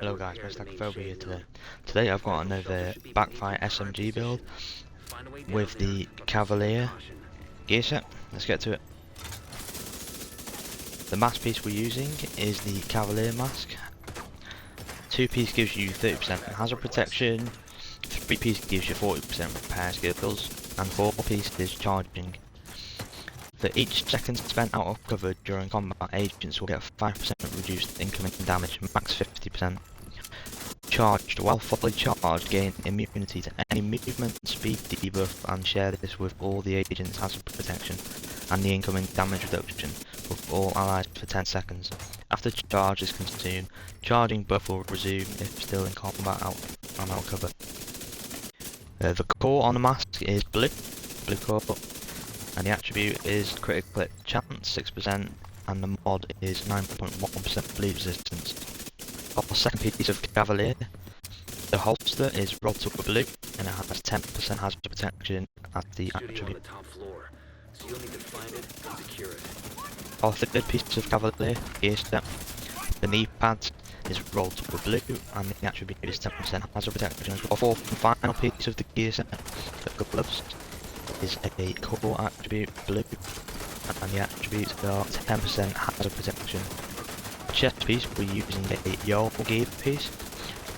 Hello guys, Mr. Cavalier here today. Today I've got another Backfire SMG build with the Cavalier Gear Set. Let's get to it. The mask piece we're using is the Cavalier mask. 2-piece gives you 30% hazard protection, 3-piece gives you 40% repair skills, and 4-piece is charging. For each second spent out of cover during combat, agents will get 5% reduced incoming damage, max 50%. Charged. While fully charged, gain immunity to any movement, speed debuff, and share this with all the agents' hazard protection and the incoming damage reduction with all allies for 10 seconds. After charge is consumed, charging buff will resume if still in combat and out cover. The core on the mask is blue core, and the attribute is critical hit chance 6%, and the mod is 9.1% bleed resistance. For the second piece of Cavalier, the holster is rolled to blue and it has 10% hazard protection as the attribute. For the third piece of Cavalier Gear Set, the knee pads is rolled to blue and the attribute is 10% hazard protection. The fourth and final piece of the gear set, the gloves, is a core attribute blue and the attributes are 10% hazard protection. Chest piece, we're using a Yale gear piece,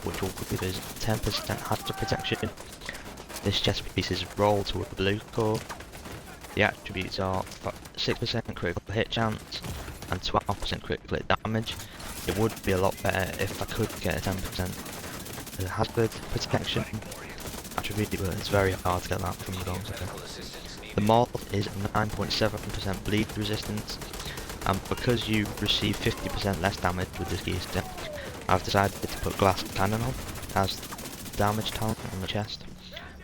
which will give us 10% hazard protection. This chest piece is rolled to a blue core. The attributes are 6% critical hit chance and 12% critical hit damage. It would be a lot better if I could get a 10% hazard protection attribute, but it's very hard to get that from the guns. The mod is 9.7% bleed resistance. And because you receive 50% less damage with this gear set, I've decided to put glass cannon on as damage talent on the chest,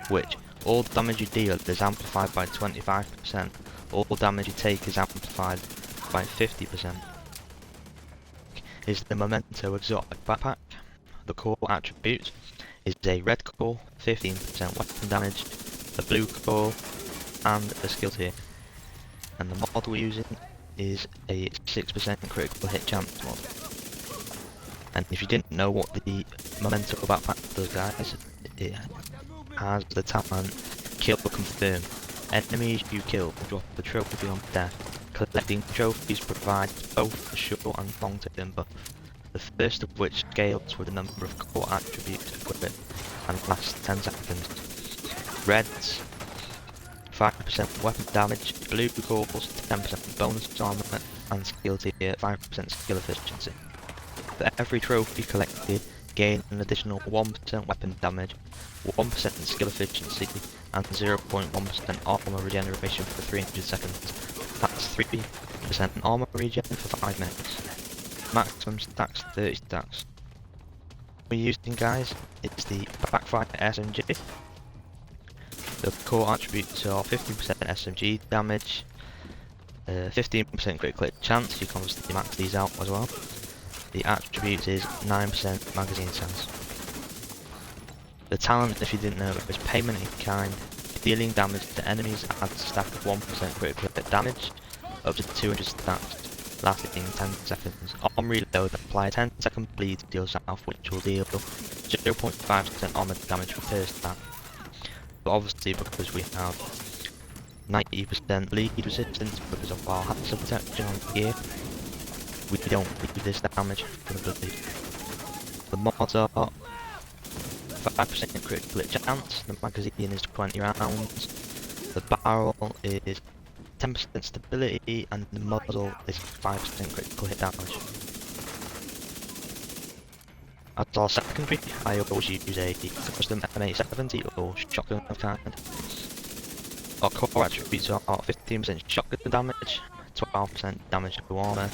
which all damage you deal is amplified by 25%, all damage you take is amplified by 50%. Is the Memento exotic backpack. The core attribute is a red core, 15% weapon damage, a blue core, and a skill tier. And the mod we're using is a 6% critical hit chance mod. And if you didn't know what the Memento backpack does, guys, it has the talent Kill Confirm. Enemies you kill drop the trophy on death. Collecting trophies provides both a short and long term buff, the first of which scales with the number of core attributes equipped and lasts 10 seconds. Reds, 5% weapon damage, blue cores 10% bonus armor, and skill tier 5% skill efficiency. For every trophy collected, gain an additional 1% weapon damage, 1% skill efficiency, and 0.1% armor regeneration for 300 seconds. That's 3% armor regen for 5 minutes. Maximum stacks 30 stacks. We're using, guys, it's the Backfire SMG. The core attributes are 15% SMG damage, 15% critical hit chance, you can obviously max these out as well. The attribute is 9% magazine size. The talent, if you didn't know, is payment in kind. Dealing damage to enemies adds a stack of 1% critical hit damage, up to 200 stacks, lasting 10 seconds. On reload, apply a 10-second bleed to yourself, which will deal 0.5% armor damage per stack. But obviously, because we have 90% bleed resistance because of our hazard protection on gear, we don't need this damage for the bleed. The mods are 5% critical hit chance, the magazine is 20 rounds, the barrel is 10% stability, and the muzzle is 5% critical hit damage. As our secondary, I always use a custom M870 or shotgun of kind. Our core attributes are 15% shotgun damage, 12% damage to armor,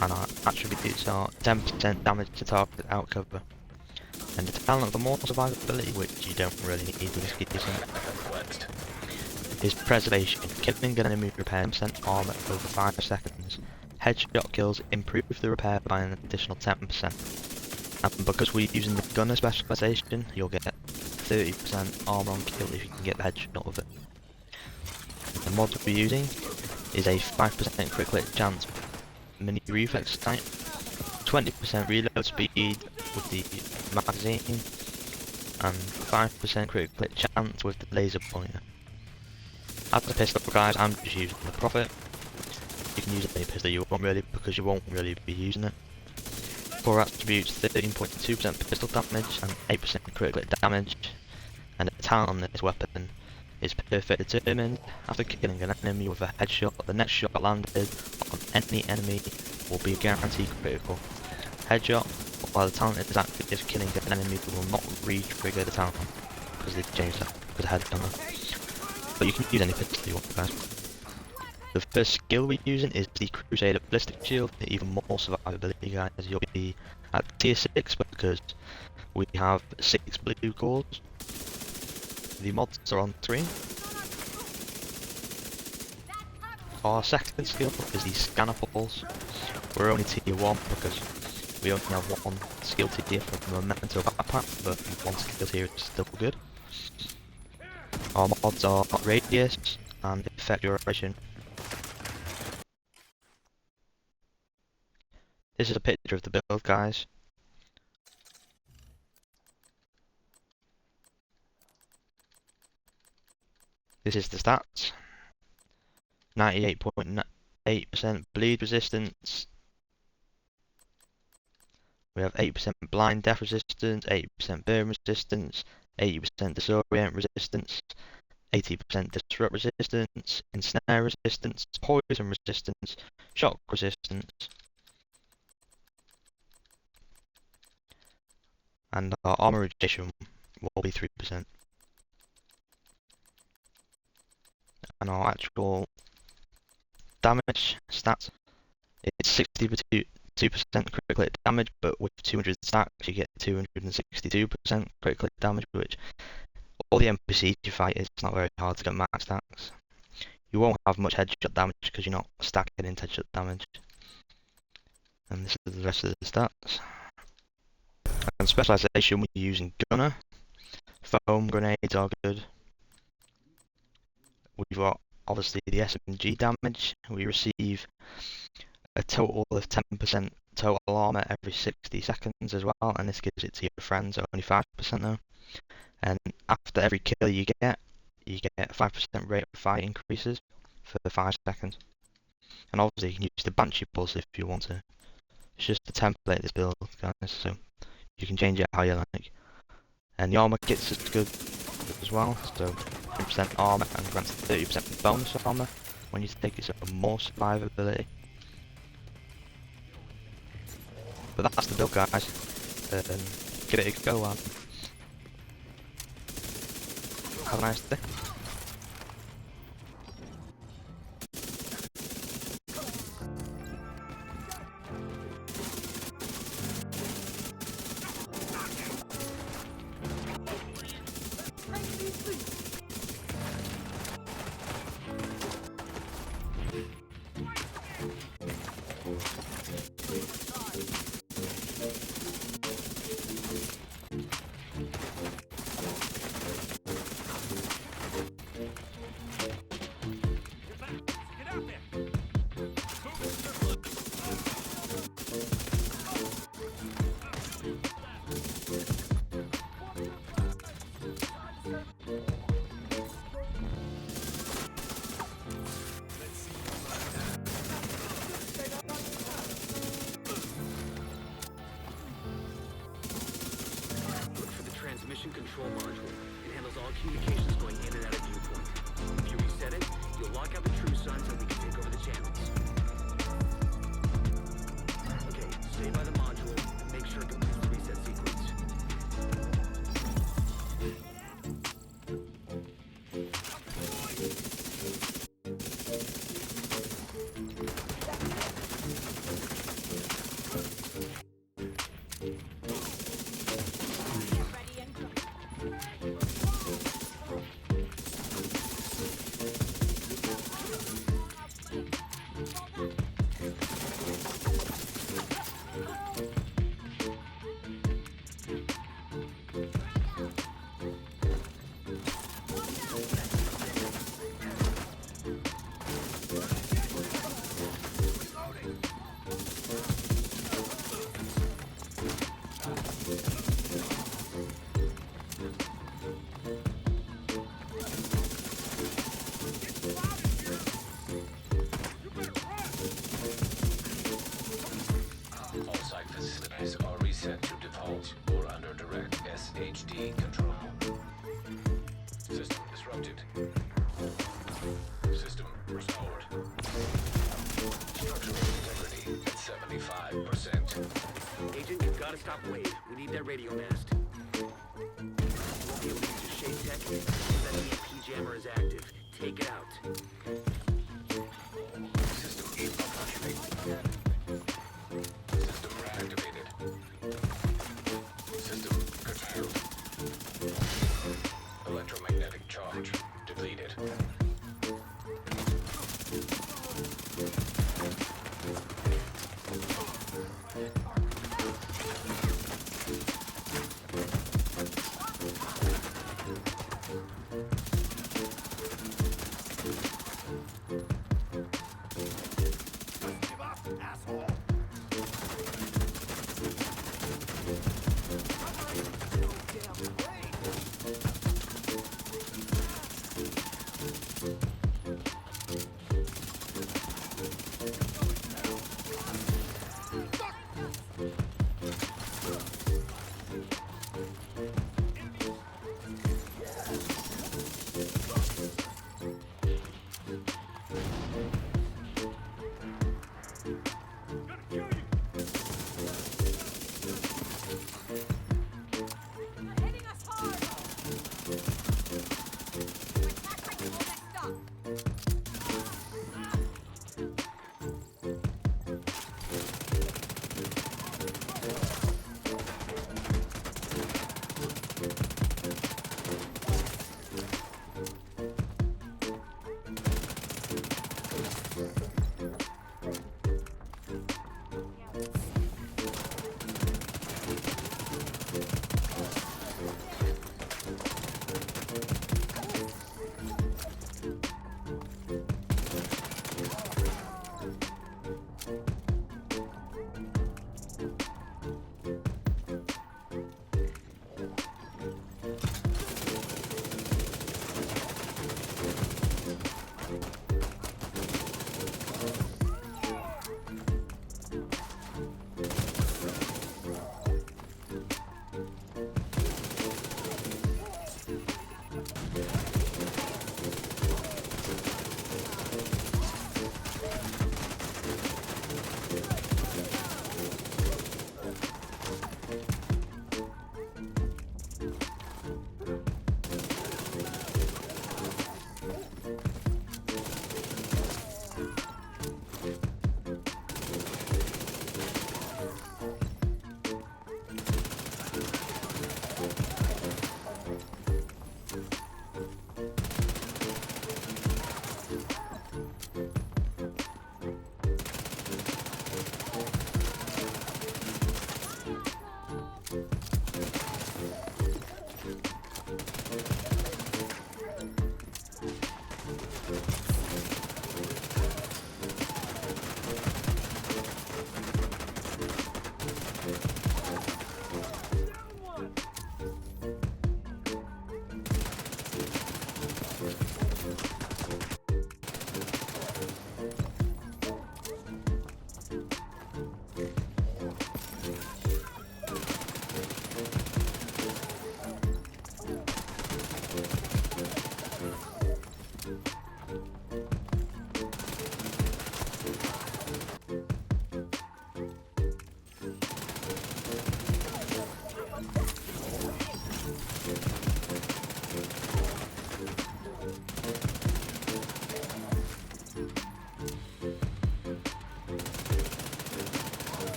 and our attributes are 10% damage to target out cover. And the talent for more survivability, which you don't really need with this gear set, is Preservation. Killing an enemy repair 10% armor over 5 seconds. Headshot kills improve the repair by an additional 10%. And because we're using the gunner specialization, you'll get 30% armor on kill if you can get the headshot of it. The mod we're using is a 5% critical hit chance mini reflex sight, 20% reload speed with the magazine, and 5% critical hit chance with the laser pointer. As a pistol, guys, I'm just using the Prophet. You can use any pistol you want really, because you won't really be using it. Core attributes 13.2% pistol damage and 8% critical hit damage, and the talent on this weapon is perfect determined. After killing an enemy with a headshot, the next shot landed on any enemy will be guaranteed critical. Headshot, while the talent is active, if killing an enemy will not re-trigger the talent, because they've changed that, because the headshot on that. But you can use any pistol you want, guys. The first skill we're using is the Crusader Ballistic Shield, even more survivability, guys. You'll be at tier 6 because we have 6 blue cores. The mods are on 3. Our second skill is the Scanner Pulse. We're only tier 1 because we only have 1 skill tier from the Memento Backpack, but 1 skill tier is still good. Our mods are Radius and Effect Duration. This is a picture of the build, guys. This is the stats. 98.8% bleed resistance. We have 8% blind death resistance, 8% burn resistance, 80% disorient resistance, 80% disrupt resistance, ensnare resistance, poison resistance, shock resistance. And our armor reduction will be 3%. And our actual damage stats, it's 62% critical hit damage, but with 200 stacks you get 262% critical hit damage, which all the NPCs you fight, it's not very hard to get max stacks. You won't have much headshot damage because you're not stacking into headshot damage. And this is the rest of the stats. And specialization, we're using gunner. Foam grenades are good. We've got obviously the SMG damage. We receive a total of 10% total armor every 60 seconds as well, and this gives it to your friends, only 5% though. And after every kill you get 5% rate of fire increases for 5 seconds. And obviously you can use the Banshee Pulse if you want to. It's just a template of this build, guys, so you can change it how you like. And the armor kits is good as well, so 10% armor and grants 30% bonus armor when you take it, so more survivability. But that's the build, guys. Give it a go and have a nice day. Mission control module. It handles all communications going in and out of viewpoint. If you reset it, you'll lock out the true suns and we can take over the channels. Okay, stay by the module and make sure it completes the reset sequence. non-stop wave. We need that radio mast. You won't be able to use your shade tech because that EMP jammer is active. Take it out. System activated. System reactivated. System curtailed. Electromagnetic charge depleted.